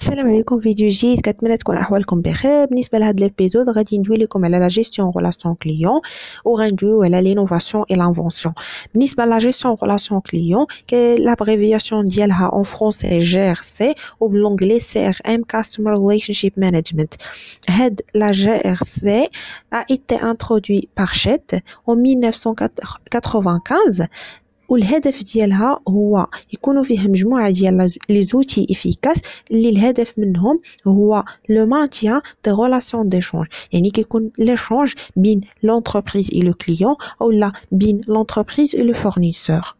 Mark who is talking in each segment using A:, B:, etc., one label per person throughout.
A: السلام عليكم. فيديو جديد، كنتمنى تكون احوالكم بخير. بالنسبه لهذا الابيزود غادي ندوي لكم على لا جيستيون ريلاسيون كليون وغندويو على لينوفاسيون اي لانفونسيون. بالنسبه لا جيستيون ريلاسيون كليون لابريفياسيون ديالها اون فرونسي جي ار سي وبالانجلي سي ار ام كاستمر ريليشن شيب مانجمنت. هاد لا جي ار سي a été introduit par Chet en 1995 والهدف ديالها هو يكونوا فيه مجموعه ديال لي زوتي افيكاس اللي الهدف منهم هو لو مانتيان دي ريلاسيون ديشونج، يعني كيكون ليشونج بين لونتربريز اي لو كليون او لا بين لونتربريز اي لو فورنيسور.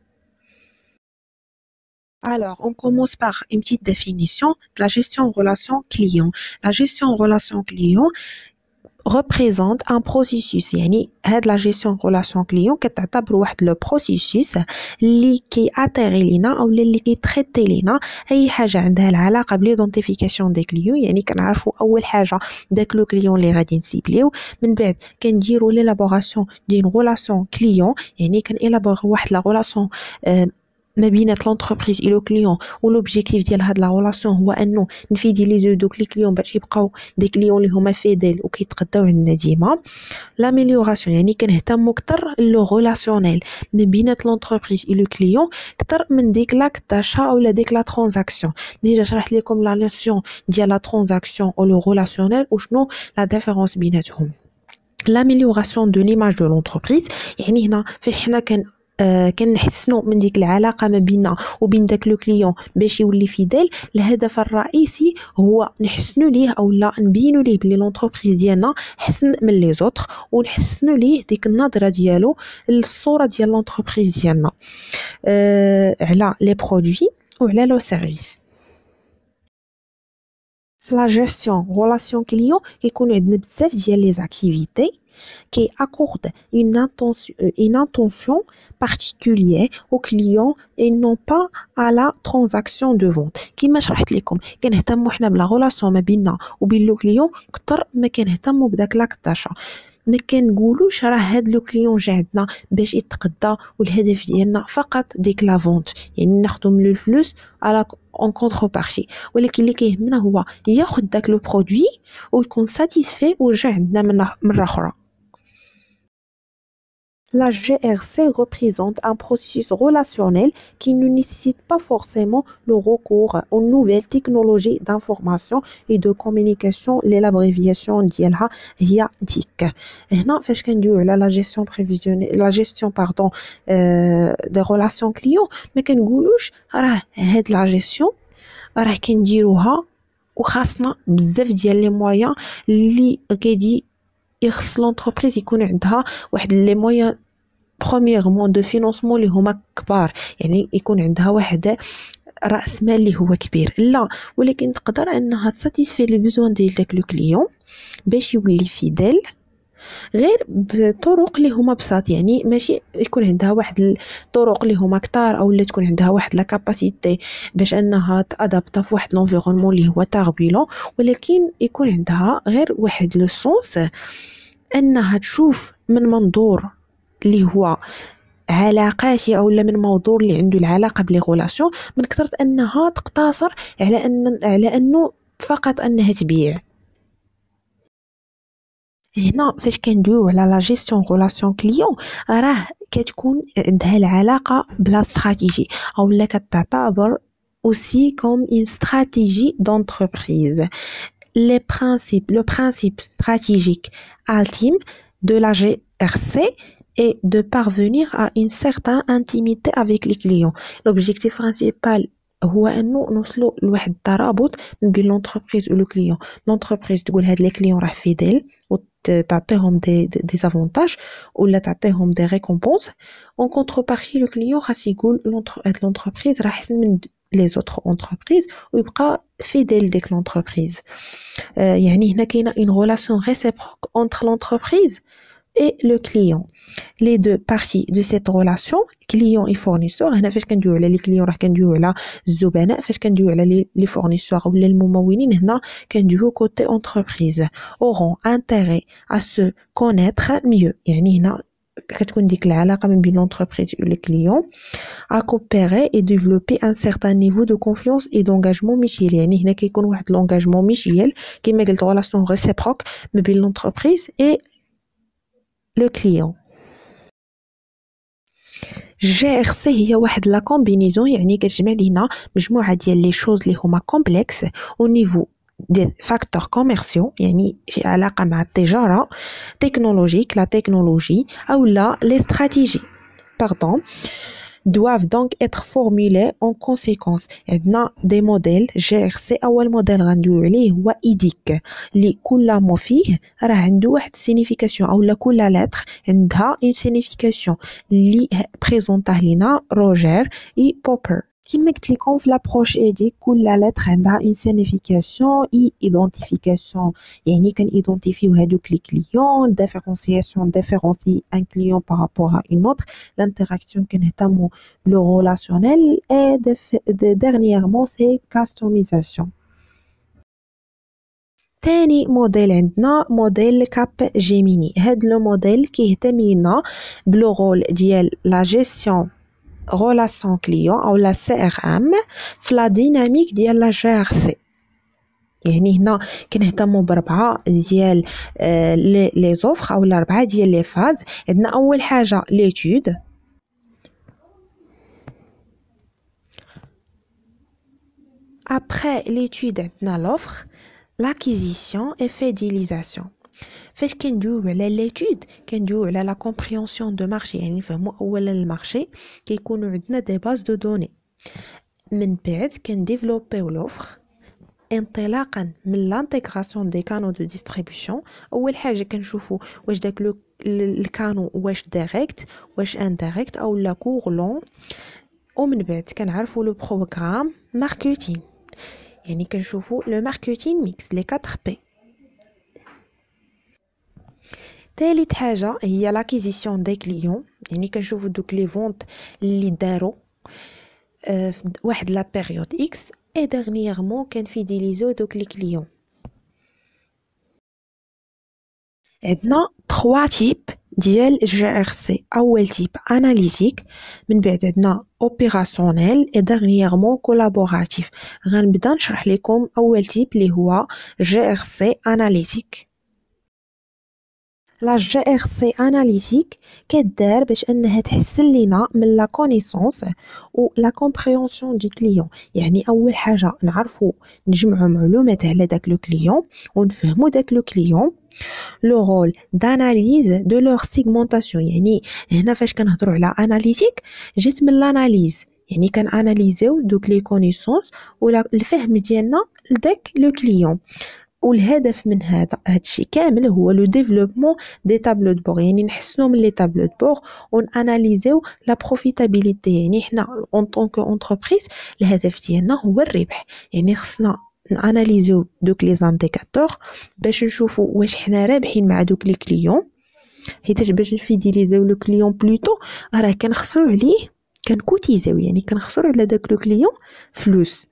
A: Alors, on commence par une petite définition de la gestion relation client. La gestion relation client représente un processus، يعني هاد لا جيستيون ريلاسيون كليون كتعتبر واحد لو بروسيسوس اللي كياتيري لينا او اللي كيتريتي لينا اي حاجه عندها العلاقه بليدونتيفيكاسيون دي كليون. يعني كنعرفوا اول حاجه داك لو كليون اللي غادي نسيبليو، من بعد كنديروا ليلابوراسيون ديال ريلاسيون كليون، يعني كنيلابور واحد لا ريلاسيون ما بينات لونتربريز اي لو كليون، ولوبجيكتيف ديال هاد لا ريلاسيون هو انه نفيديليزيو دوك لي كليون باش يبقاو دي كليون اللي هما فيديل وكيتقداو عندنا ديما. لاميليوراسيون يعني كنهتموا اكثر لو ريلاسيونيل ما بينات لونتربريز اي لو كليون اكثر من ديك لاك داشا اولا ديك لا ترانزاكسيون. ديجا شرحت لكم لا نوسيون ديال لا ترانزاكسيون او لو ريلاسيونيل وشنو لا ديفيرونس بيناتهم. لاميليوراسيون دو ليماج دو لونتربريز، يعني هنا فاش حنا كنحسنوا من ديك العلاقه ما بيننا وبين داك لو كليون باش يولي فيديل. الهدف الرئيسي هو نحسنوا ليه او لا نبينوا ليه بلي لونتربريز ديالنا حسن من لي زوتر، ونحسنوا ليه ديك النظره ديالو للصوره ديال لونتربريز ديالنا على لي برودوي وعلى لو سيرفيس. في لا جيستيون ريلاسيون كليون كيكونوا عندنا بزاف ديال لي زاكتيفيتي qui accorde une attention particulière aux clients et non pas à la transaction de vente. كما شرحت لكم كنهتموا حنا بلا ريلاسيون ما بيننا وبين لو كليون اكثر ما كنهتموا بداك لاك داشا. ما كنقولوش راه هاد لو كليون جا عندنا باش يتقدى والهدف ديالنا فقط ديك لا فونت، يعني ناخذوا من الفلوس على اون كونتربارتي، ولكن اللي كيهمنا هو ياخذ داك لو برودوي ويكون ساتيسفي ورجع عندنا مره اخرى. La GRC représente un processus relationnel qui ne nécessite pas forcément le recours aux nouvelles technologies d'information et de communication. L'abréviation ديالها هي DIC. هنا فاش كندويو على la gestion prévisionnelle la gestion pardon des relations clients ما كنقولوش راه هاد la gestion راه كنديروها وخاصنا بزاف ديال لي مويان اللي كيدي يخص لونتربريز يكون عندها واحد لي مويان برومييرمون دو فينانسمون اللي هما كبار، يعني يكون عندها واحد راس مال اللي هو كبير. لا، ولكن تقدر انها تساتيسفي لي بيزوان ديال داك لو كليون باش يولي فيديل غير بطرق اللي هما بساط، يعني ماشي يكون عندها واحد الطرق اللي هما كتار او اللي تكون عندها واحد لا كاباسيتي باش انها تادابتا في واحد لونفيرونمون اللي هو تاربيلون، ولكن يكون عندها غير واحد لو سونس انها تشوف من منظور اللي هو علاقاتي او من موضوع اللي عنده العلاقه بلي غولاسيون، من كثرت انها تقتصر على انه فقط انها تبيع. هنا فاش كندويو على لا جيستيون ريلاسيون كليون راه كتكون عندها العلاقه بلا استراتيجي او لا كتعتبر aussi comme une stratégie d'entreprise. Le principe stratégique ultime de la GRC et de parvenir à une certaine intimité avec les clients. L'objectif principal هو انه نوصلوا لواحد الترابط بين لونتربريز و لو كليون. لونتربريز تقول هاد لي كليون راه فيديل وتعطيهم دي افونتاج ولا تعطيهم دي ريكومبونس، اون كونتربارتي لو كليون خاص يقول لونتربريز راه احسن من لي زوتر اونتربريز ويبقى فيديل ديك لونتربريز. يعني هنا كاينه اون ريلاسيون ريسيبروك انتر لونتربريز et le client. Les deux parties de cette relation, client et fournisseur. هنا فاش كندويو على لي كليون راه كندويو على الزبناء، فاش كندويو على لي فورنيسور ولا الممولين هنا كندويو كوتي entreprise. auront intérêt à se connaître mieux. يعني هنا كتكون ديك العلاقة من بين l'entreprise et le client à coopérer et développer un certain niveau de confiance et d'engagement mutuel. يعني هنا كيكون واحد l'engagement mutuel كما قلت relation réciproque ما بين l'entreprise et le client. GRC هي واحد لا كومبينيزون يعني كتجمع لينا مجموعة ديال لي شوز اللي هما كومبلكس au niveau des facteurs commerciaux يعني في علاقة مع التجارة technologique la technologie أو لا les stratégies pardon doivent donc être formulés en conséquence. عندنا des modèles GRC. أول موديل غندويو عليه هو إيديك اللي كل مو فيه راه عنده واحد signification أو لا كل lettre عندها une signification اللي بريزونطاه لينا روجر et بوبر. كما قلت لكم في لابروش ايديك كل lettre عندها une signification et identification يعني كنيدونتيفيو هادوك لي كليون différenciation différencie un client par rapport à une autre l'interaction كنهتمو le relationnel et dernièrement c'est customisation. تاني موديل عندنا موديل كاب جيميني. هاد لو موديل كيهتم لينا بلو رول ديال لا جيستيون relation client أو لا CRM في لا ديناميك ديال لا GRC. يعني هنا كنهتموا بربعة ديال لي زوفر أو ربعة ديال لي فاز. عندنا أول حاجة ليتود après l'étude عندنا l'offre l'acquisition et fidélisation. فاش كندويو على ليتود كندويو على لا كومبريونسيون دو مارشي يعني نفهموا اولا المارشي كيكونوا عندنا دي باز دو دوني من بعد كنديفلوبيو لوفر انطلاقا من لانتيغراسيون دي كانو دو ديستريبيوشن. اول حاجه كنشوفوا واش داك الكانو واش دايريكت واش اندايريكت او لا كور لون ومن بعد كنعرفوا لو بروغرام ماركتين يعني كنشوفوا لو ماركتين ميكس لي 4 بي. ثالث حاجه هي لاكيزيسيون دي كليون يعني كنشوفوا دوك لي فونت اللي داروا في واحد لا بيريود اكس اي ديرنييرمون كنفيديليزو دوك لي كليون. عندنا 3 تيب ديال GRC. اول تيب اناليتيك من بعد عندنا اوبيراسيونيل اي ديرنييرمون كولابوراتيف. غنبدا نشرح لكم اول تيب اللي هو GRC اناليتيك. لا GRC اناليتيك كدار باش انها تحسن لينا من لا كونيسونس و لا كومبريونسيون دي كليون. يعني اول حاجه نعرفوا نجمعوا معلومات على داك لو كليون ونفهموا داك لو كليون لو رول داناليز دو لور سيغمونطاسيون. يعني هنا فاش كنهضروا على اناليتيك جات من لاناليز يعني كناناليزيو دوك لي كونيسونس ولا الفهم ديالنا لداك لو كليون. والهدف من هادشي كامل هو لو ديفلوبمون دي تابلو دو بور يعني نحسنوا من لي تابلو دو بور وناناليزيو لا بروفيتابيليتي. يعني حنا اون طونك اونتربريز الهدف ديالنا هو الربح يعني خصنا ناناليزيو دوك لي زانديكاتور باش نشوفوا واش حنا رابحين مع دوك لي كليون حيت باش نفيديليزيو لو كليون بلوتو راه كنخسروا عليه كنكوتيزيو يعني كنخسروا على داك لو كليون فلوس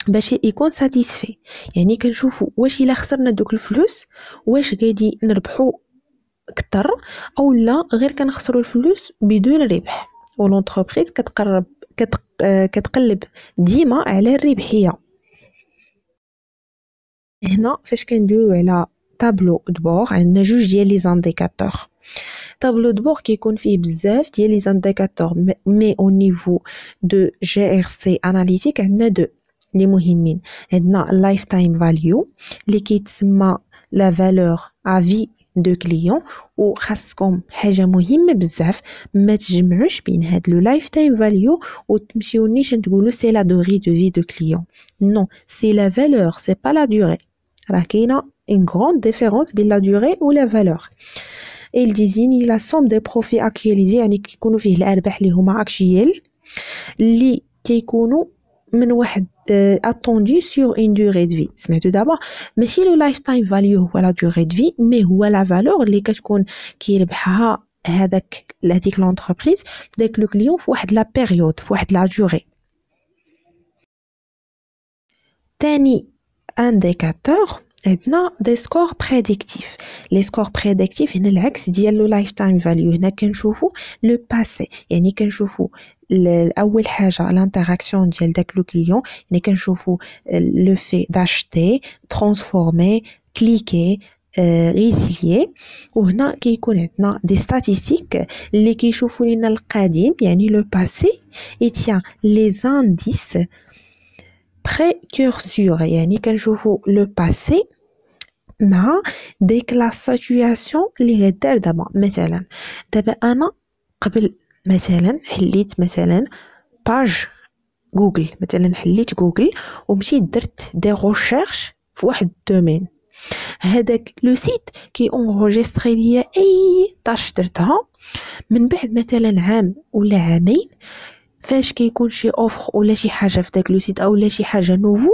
A: باش يكون ساتيسفي. يعني كنشوفوا واش الا خسرنا دوك الفلوس واش غادي نربحوا اكثر او لا غير كنخسروا الفلوس بدون ربح. ولونتربريز كتقلب ديما على الربحيه. هنا فاش كندويو على تابلو دبور عندنا جوج ديال لي زانديكاتور. تابلو دبور كيكون فيه بزاف ديال لي زانديكاتور مي او نيفو دو GRC اناليتيك عندنا دو لي مهمين. عندنا اللايف تايم فاليو اللي كيتسمى لا فالور افي دو كليون. وخاصكم حاجه مهمه بزاف ما تجمعوش بين هاد لو لايف تايم فاليو وتمشيو نيشان تقولوا سي لا دوغي دو في دو كليون. نو سي لا فالور سي با لا دوغي. راه كاينه une grande différence بين la durée ou la valeur. Il désigne la somme des profits actualisés يعني كيكونوا فيه الارباح اللي هما actuels اللي كيكونوا من واحد attendu sur une durée de vie. سمعتوا دابا ماشي لو لايف تايم فاليو هو لا durée de vie مي هو لا فالور اللي كتكون كيربحها هذيك لونتربريز داك لو كليون في واحد لا بيريود في واحد لا دوري. تاني انديكاتور عندنا دي سكور بريديكتيف. لي سكور بريديكتيف هنا العكس ديال لو لايف تايم فاليو. هنا كنشوفوا لو باسي، يعني كنشوفوا اول حاجه الانتراكسيون ديال داك لو كليون، يعني كنشوفوا لو في داشتي، ترانسفورمي، كليكي، ريزيليي. وهنا كيكون عندنا دي ستاتيستيك اللي كيشوفوا لنا القديم يعني لو باسي اي تيان لي زانديس précurseur، يعني كنشوفوا لو باسي مع ديك لا سيتوياسيون اللي غدار دابا. مثلا دابا انا قبل مثلا حليت مثلا باج جوجل، مثلا حليت جوجل ومشيت درت دي ريشيرش في واحد الدومين، هذاك لو سيت كي اونغوجيستري ليا اي طاش درتها من بعد مثلا عام ولا عامين. فاش كيكون شي اوفر ولا شي حاجه في داك لو سيت اولا شي حاجه نوفو،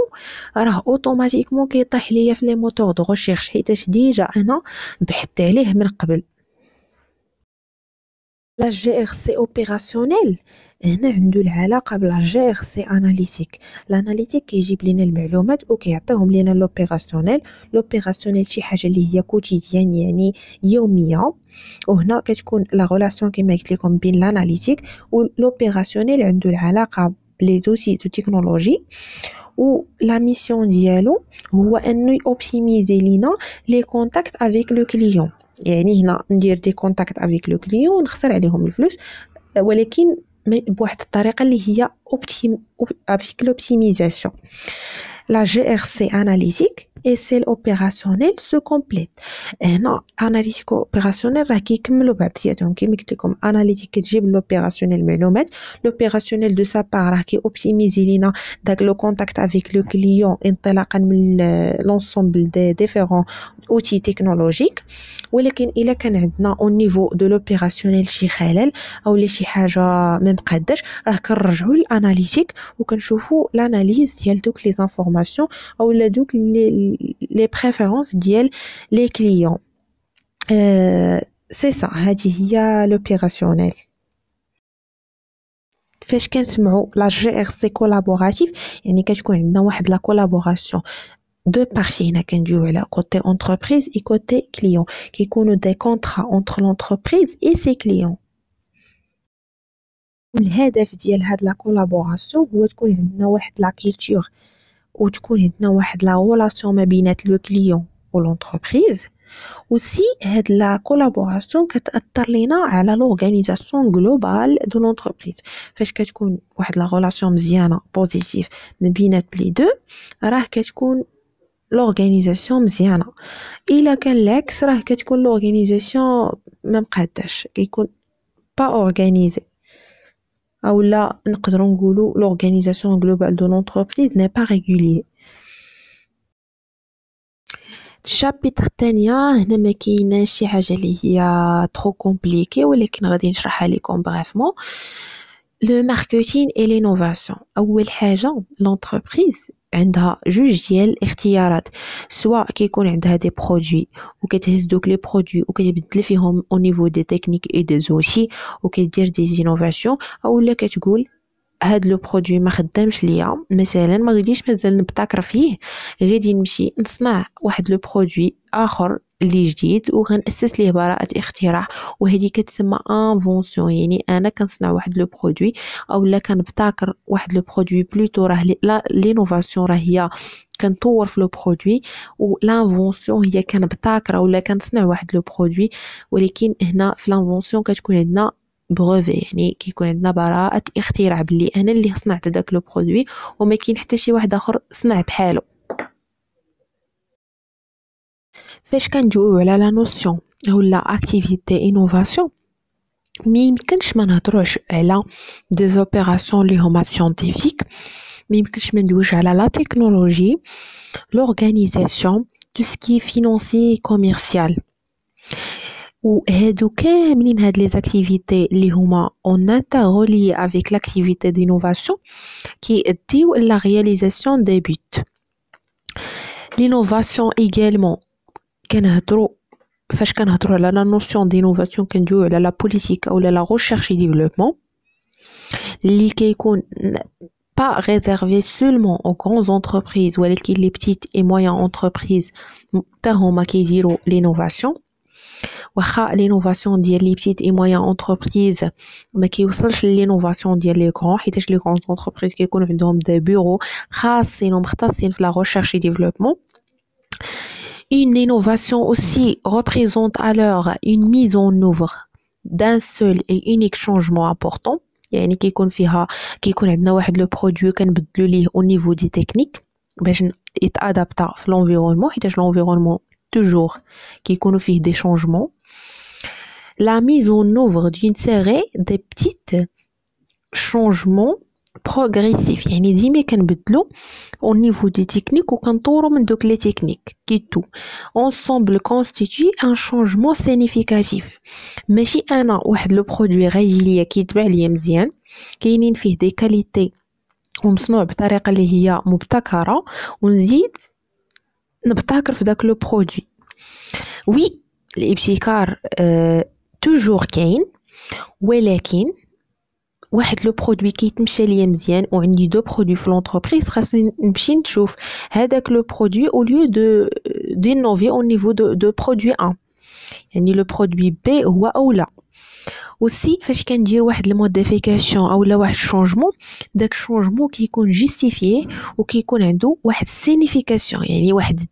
A: راه اوتوماتيكمون كيطيح ليا في لي موتور دو ريشيرش حيتاش ديجا انا بحثت عليه من قبل. لا جي ار سي اوبيراسيونيل هنا عنده العلاقه بلا جي ار سي اناليتيك. الاناليتيك كيجيب لنا المعلومات وكيعطيهم لنا لوبيراسيونيل. لوبيراسيونيل شي حاجه اللي هي كوتيديان يعني يوميه، وهنا كتكون لا غولاسيون كما قلت لكم بين الاناليتيك ولوبيراسيونيل. عنده العلاقه بلي زوتي دو تكنولوجي، و لا ميسيون ديالو هو انه اوبتيميزي لينا لي كونتاكت افيك لو كليون. يعني هنا ندير دي كونتاكت افيك لو كليون ونخسر عليهم الفلوس، ولكن بواحد الطريقه اللي هي افيك لوبتيميزاسيون. La GRC analytique et celle opérationnelle se complètent. هنا analytique opérationnelle راه كيكملوا بعضياتهم كيما قلت لكم. analytique كتجيب l'opérationnel معلومات، l'opérationnel de sa part راه كي اوبتيميزي لينا داك لو كونتاكت افيك لو كليون انطلاقا من l'ensemble des différents outils technologiques. ولكن الا كان عندنا au niveau de l'opérationnel شي خلل او شي حاجه ما مقاداش، راه كنرجعوا للاناليتيك وكنشوفوا l'analyse ديال دوك لي زانفورماسيون او دوك لي بريفيرونس ديال لي كليون. سي سا، هذه هي لوبيراسيونيل. فاش كنسمعوا لا جي ار سي كولابوراتيف يعني كتكون عندنا واحد لا كولابوراسيون دو بارتي. هنا كندويو على كوتي انتربريز اي كوتي كليون، كيكونوا دي كونطرا اونتر لونتربريز اي سي كليون. الهدف ديال هاد لا كولابوراسيون هو تكون عندنا واحد لا كولتور وتكون عندنا واحد لا غولاسيون ما بينات لو كليون و لونتربريز. وسي هاد لا كولابوراسيون كتاثر لينا على لورغانيزاسيون جلوبال دو لونتربريز. فاش كتكون واحد لا غولاسيون مزيانه بوزيتيف ما بينات لي دو، راه كتكون لورغانيزاسيون مزيانه. الا كان العكس راه كتكون لورغانيزاسيون ما مقاداش، كيكون با اورغانيزي، او لا نقدروا نقولوا لورغانيزاسيون جلوبال دو لونتربريز ني با ريغولير. الشابيتر الثانيه هنا ما كايناش شي حاجه اللي هي ترو كومبليكي، ولكن غادي نشرحها لكم بريفمون. لو ماركتين اي لينوفاسيون. اول حاجه لونتربريز عندها جوج ديال الاختيارات، سواء كيكون عندها دي برودوي وكتهز دوك لي برودوي وكتبدل فيهم او نيفو دي تكنيك اي دي زوتي وكدير دي زينوفاسيون، اولا كتقول هاد لو برودوي ما خدامش ليا، مثلا ما غاديش مازال نبتكر فيه، غادي نمشي نصنع واحد لو برودوي اخر اللي جديد وغنأسس ليه براءة اختراع، وهذه كتسمى انفونسيون. يعني انا كنصنع واحد لو برودوي اولا كنبتكر واحد لو برودوي بلوتو. راه لينوفاسيون راه هي كنطور في لو برودوي، و لانفونسيون هي كنبتكر ولا كنصنع واحد لو برودوي. ولكن هنا في لانفونسيون كتكون عندنا بروفي، يعني كيكون عندنا براءة اختراع باللي انا اللي صنعت داك لو برودوي وما كاين حتى شي واحد اخر صنع بحالو. فاش كنجيو على لا نوسيون ولا اكتيفيتي انوفاسيون، ما يمكنش ما نهضروش على دي زوبيراسيون اللي هما سيانتيفيك، ما يمكنش ما ندويش على لا تكنولوجي، لورغانيزاسيون، تو سكي فينانسي كوميرسيال. وهادو كاملين هاد لي زاكتيفيتي اللي هما اون انترولي افيك لاكتيفيتي دينوفاسيون كيأديو لا رياليزاسيون دي بوت. لينوفاسيون ايغالمون كنهضروا فاش كنهضروا على لا نوسيون دينوفاسيون كندويو على لا بوليتيك اولا لا ريشيرش اي ديفلوبمون اللي كيكون pas réservé seulement aux grandes entreprises ولكن les petites et moyennes entreprises حتى هما كيديروا l'innovation. واخا l'innovation ديال les petites et moyennes entreprises ما كيوصلش l'innovation ديال les grands حيتاش les grandes entreprises كيكون عندهم des bureaux خاصين ومختصين في la recherche et développement. Une innovation aussi représente alors une mise en œuvre d'un seul et unique changement important. يعني كيكون عندنا واحد لو برودوي كنبدلو ليه au niveau des techniques باش يتادابتا في l'environnement حيتاش l'environnement toujours كيكونوا فيه des changements. La mise en œuvre d'une série de petits changements progressifs يعني ديما كنبدلو au niveau des techniques وكنطورو من دوك les techniques كيتو ensemble constitue un changement significatif. ماشي انا واحد لو برودوي غيجي ليا كيتباع ليا مزيان كاينين فيه دي كاليتي ومصنوع بطريقه اللي هي مبتكره ونزيد نبتكر في داك لو برودوي. وي الابتكار توجور كاين ولكن واحد لو برودوي كيتمشى ليا مزيان وعندي دو برودوي في لونتربريز خاصني نمشي نشوف هذاك لو برودوي او ليو d'innover au niveau de produit 1 يعني لو برودوي بي هو اولى. aussi فاش كندير واحد الموديفيكاسيون اولا واحد الشونجمون داك الشونجمون كيكون جوستيفيي وكيكون عنده واحد سينيفيكاسيون يعني واحد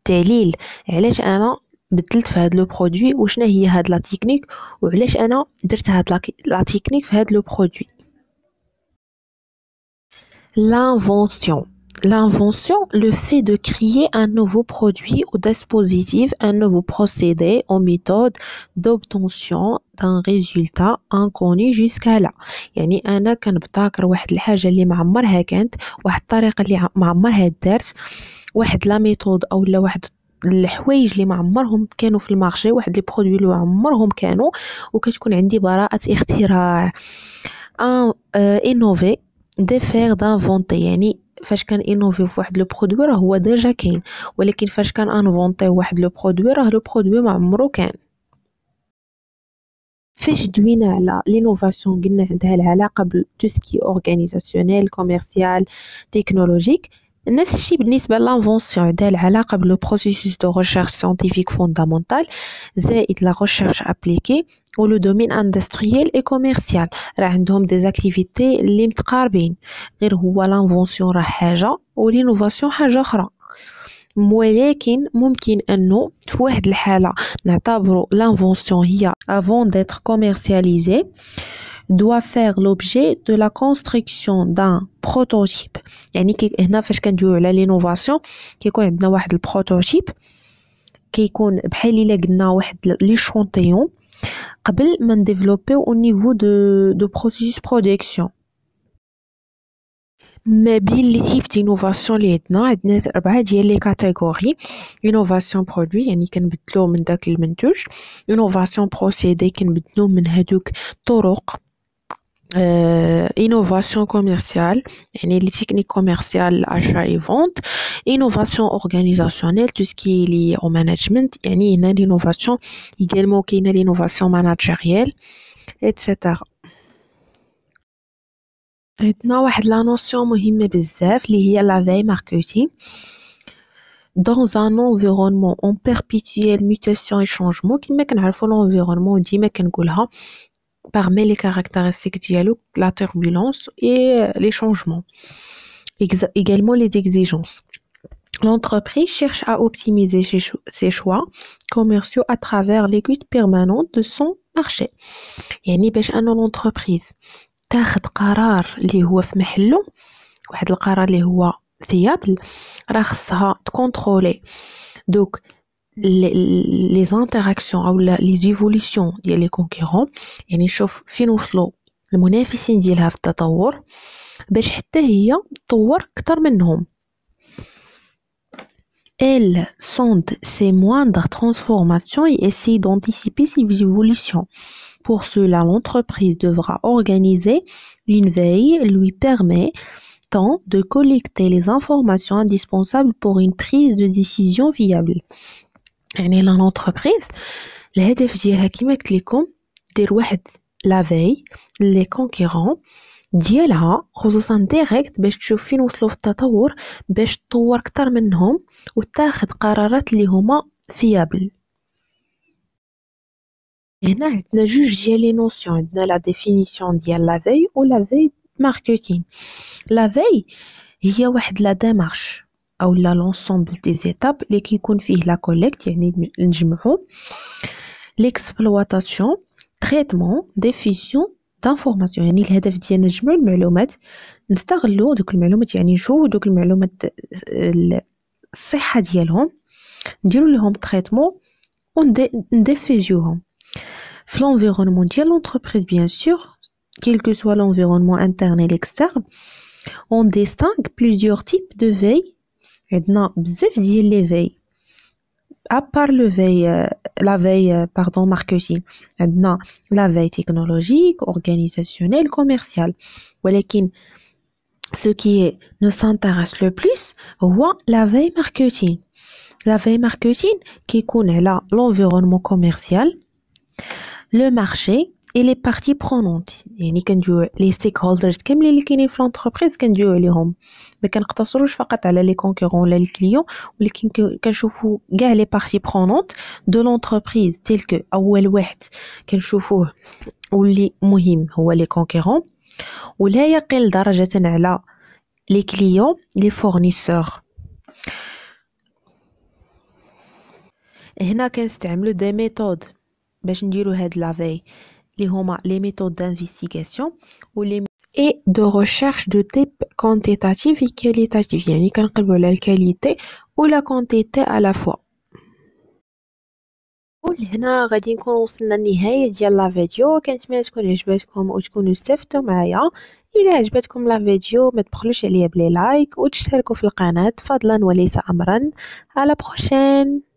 A: الدليل علاش انا بدلت في هاد لو برودوي وشنا هي هاد لا تكنيك وعلاش انا درت هاد لا تكنيك في هاد لو برودوي. L'invention. L'invention, le fait de créer un nouveau produit ou dispositif, un nouveau procédé ou méthode d'obtention d'un résultat inconnu jusqu'à là. يعني أنا كنبتكر واحد الحاجة اللي معمرها كانت واحد الطريقة اللي معمرها دارت واحد لا ميثود أو واحد الحوايج اللي معمرهم كانوا في المارشي واحد لي برودوي اللي معمرهم كانوا وكتكون عندي براءة اختراع. innover ديفير d'inventer يعني فاش كان انوفي في واحد لو برودوي راه هو ديجا كاين ولكن فاش كان انفونطي واحد لو برودوي راه لو برودوي ما عمرو كان. فاش دوينا على لينوفاسيون قلنا عندها العلاقه بتو سكي اورغانيزاسيونيل كوميرسيال تكنولوجيك. نفس الشيء بالنسبه للانفونسيون عندها العلاقه بلو بروسيسوس دو ريشيرش ساينتيفيك فوندامونتال زائد لا ريشيرش ابليكي و لو دومين اندستريال اي كوميرسيال راه عندهم دي اكتيفيتي اللي متقاربين غير هو لانفونسيون راه حاجه و لينوفاسيون حاجه اخرى. ولكن ممكن انه في واحد الحاله نعتبروا لانفونسيون هي avant d'être commercialisée doit faire l'objet de la construction d'un prototype. يعني هنا فاش كندويو على لينوفاسيون كيكون عندنا واحد البروتوتيب كيكون بحال الا قلنا واحد لي شونطيون قبل ما نديفلوبيو au niveau de processus production. ما بين لي تيب دينوفاسيون اللي عندنا 4 ديال لي كاتيجوري. انوفاسيون برودوي يعني كنبدلو من داك المنتوج. انوفاسيون بروسيدي كنبدلو من هادوك الطرق. innovation commerciale يعني les techniques commerciales achat et vente. innovation organisationnelle tout ce qui est lié au management يعني هنا l'innovation également كاينه l'innovation managérielle etc. عندنا واحد لا نوسيون مهمه بزاف اللي هي la veille marketing. dans un environnement en perpétuelle mutation et changement كما كنعرفوا l'environnement ديما كنقولها parmi les caractéristiques dialogue, la turbulence et les changements. Également les exigences. L'entreprise cherche à optimiser ses choix commerciaux à travers l'écoute permanente de son marché. يعني باش أن l'entreprise تاخد قرار اللي هو في محله واحد القرار اللي هو fiable راه خصها تكونترولي دوك les interactions ou les évolutions ديال les concurrents يعني نشوف فين وصلوا المنافسين ديالها في التطور باش حتى هي تطور اكثر منهم. Elle sonde ces moindres transformations et essaie d'anticiper ces évolutions. Pour cela, l'entreprise devra organiser une veille lui permettant de collecter les informations indispensables pour une prise de décision viable. يعني l'entreprise الهدف ديالها كما قلت لكم دير واحد لا veille les concurrents ديالها خصوصا ديريكت باش تشوف فين وصلوا في التطور باش تطور كتر منهم وتاخد قرارات اللي هما فيابل. هنا عندنا جوج ديال لي نوسيون، عندنا لا ديفينيسيون ديال لا في و لا في ماركتين. لا في هي واحد لا ديمارش او لا لونسومبل دي زيتاب اللي كيكون فيه لا كوليكت يعني نجمعو، ليكسبلواتاسيون، تريتمون، ديفيزيون دانفورماسيون يعني الهدف ديالنا نجمعو المعلومات، نستغلو دوك المعلومات يعني نشوفو دوك المعلومات الصحة ديالهم، نديرو لهم تريتمون و نديفيزيوهم. في l'environnement ديال l'entreprise bien sûr, quel que soit l'environnement interne et l'externe, on distingue plusieurs types de veille. عندنا بزاف ديال لي veille à part le veille la veille pardon marketing. عندنا la veille technologique, organisationnelle, commerciale. ولكن ce qui nous s'intéresse le plus هو la veille marketing. La veille marketing كيكون على l'environnement commercial, le marché et les parties prenantes. يعني كندويو les stakeholders كاملين اللي كاينين في l'entreprise كندويو عليهم، ما كنقتصروش فقط على les concurrents ولا les clients، ولكن كنشوفوا كاع les parties prenantes de l'entreprise tels que اول واحد كنشوفوه واللي مهم هو les concurrents، ولا يقل درجة على les clients les fournisseurs. هنا كنستعملوا des méthodes باش نديرو هاد لافي اللي هما لي ميثود d'investigation و لي et de recherche de type quantitatif et qualitatif، يعني كنقلبوا على الكاليتي و لا كونتيتي على فوا. ولهنا غادي نكون وصلنا للنهاية ديال لا فيديو، كنتمنى تكون عجبتكم وتكونوا استفدتوا معايا. الى عجبتكم لا فيديو ما تبخلوش عليا بلي لايك وتشتركوا في القناة فضلا وليس امرا. على بروشين.